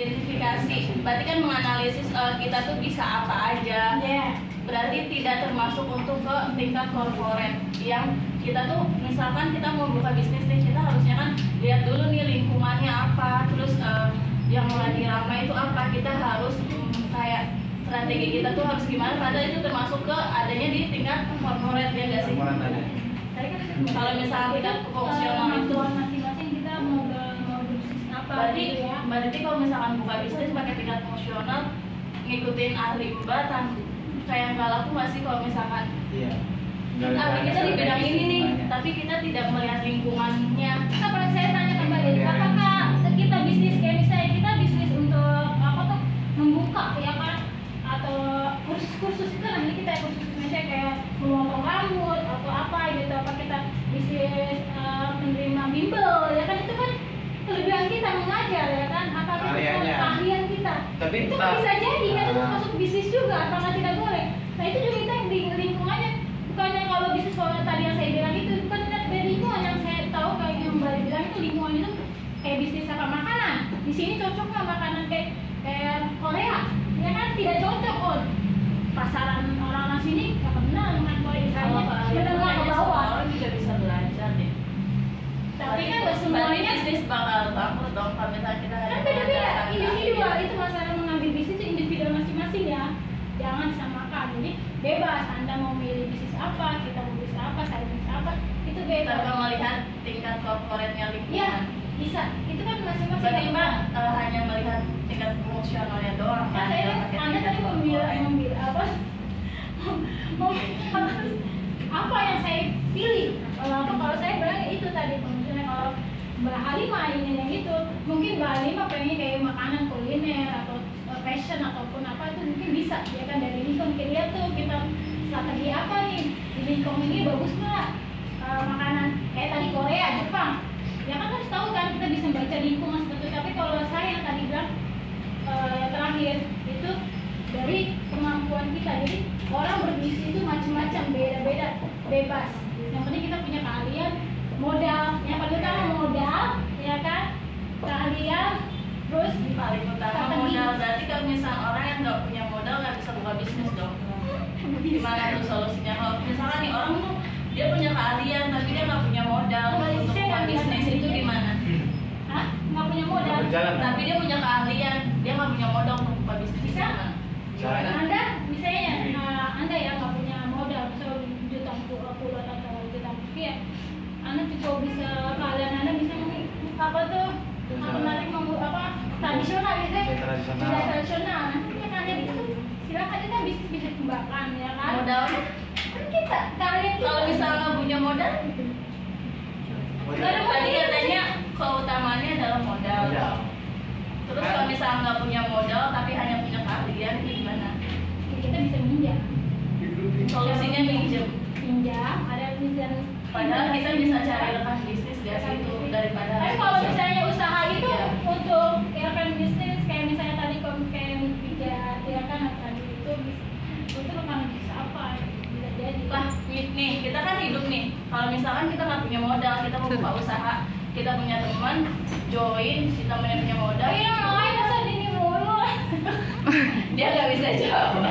identifikasi, berarti kan menganalisis kita tuh bisa apa aja. Berarti tidak termasuk untuk ke tingkat corporate yang kita tuh misalkan kita mau buka bisnis nih, kita harusnya kan lihat dulu nih lingkungannya apa, terus yang lagi ramai itu apa, kita harus kayak strategi kita tuh harus gimana, padahal itu termasuk ke adanya di tingkat corporate ya gak sih? Kalau misalnya tingkat fungsional itu masing-masing kita mau bisnis apa, berarti kalau misalkan buka bisnis pakai tingkat fungsional ngikutin ahli mbak kayak nggak laku masih kalau misalkan kita di bidang ini nih, tapi kita tidak melihat lingkungannya. Kalau saya tanya kembali, apakah kita bisnis kayak misalnya kita bisnis untuk apa tuh membuka ya kan, atau kursus itu namanya kita kursus misalnya kayak memotong rambut atau apa gitu, apa kita bisnis menerima bimbel ya kan, itu kan kelebihan kita mengajar ya kan, apa keahlian kita. Tapi itu kan bisa jadi kan itu masuk bisnis juga, apakah tidak boleh? Nah itu juga kita di lingkungannya, bukannya kalau bisnis kalau tadi yang saya bilang itu bukan dari lingkungan yang saya tahu kayak yang Mbak bilang itu lingkungan itu kayak bisnis apa makanan. Di sini cocok nggak makanan kayak Korea? Ya kan tidak cocok kok. Pasaran orang-orang sini nggak kenal dengan Korea misalnya, kita nggak ke bawah. Orang juga bisa belajar deh. Tapi kan nggak semuanya bisnis bakal bangkrut dong kalau misalnya kita kan beda-beda individual, itu masalah mengambil bisnis itu individual masing-masing ya, jangan disamakan. Jadi bebas Anda mau milih bisnis apa, kita mau bisnis apa, saya bisnis apa, itu bebas. Tanpa melihat tingkat corporate-nya lingkungan. Iya bisa, itu kan masing-masing. Berarti Mbak hanya melihat tingkat fungsionalnya doang kan? Anda tadi memilih apa? Apa yang saya pilih? Kalau saya bilang itu tadi, misalnya kalau Mbak Halimah ingin yang itu, mungkin Mbak Halimah pengen kayak makanan kuliner atau fashion ataupun apa, itu mungkin bisa ya kan, dari lingkungan kita lihat tuh kita strategi apa nih di lingkungan ini bagus nggak makanan kayak tadi Korea, Jepang ya kan, harus tahu kan kita bisa baca lingkungan seperti itu. Tapi kalau saya yang tadi bilang terakhir itu dari kemampuan kita, jadi orang berbisnis itu macam-macam, beda-beda, bebas. Yang penting kita punya keahlian, modal, yang paling utama modal ya kan, keahlian, terus paling utama modal. Berarti kalau misalnya orang yang nggak punya modal nggak bisa buka bisnis dong. Gimana tuh solusinya? Kalau misalkan nih orang tuh dia punya keahlian tapi dia nggak punya modal untuk buka bisnis, itu gimana? Hah? Nggak punya modal? Tapi dia punya keahlian, dia nggak punya modal untuk buka bisnis. Bisa? Anda misalnya Anda ya nggak punya modal, misalnya jutaan puluhan atau jutaan rupiah, Anda cukup bisa, keahlian Anda bisa apa tuh menarik apa tradisional gitu, tradisional. Nanti kan Anda itu silakan kita bisa kembangkan ya kan. Modal kan kita keahlian kita. Kalau misalnya nggak punya modal, tadi katanya keutamaannya adalah modal. Terus kalau misalnya nggak punya modal tapi hanya punya keahlian, itu gimana? Kita bisa minjam. Solusinya minjem. Ada pinjam. Padahal kita bisa cari rekan bisnis gak sih itu daripada. Tapi kalau misalnya usaha itu untuk rekan bisnis kayak misalnya tadi kayak pijat ya kan, tadi itu rekan bisnis apa bisa jadi. Lah nih kita kan hidup nih. Kalau misalkan kita nggak punya modal, kita mau buka usaha, kita punya teman join, kita punya modal. Iya, makanya masa ini mulu. Dia nggak bisa jawab.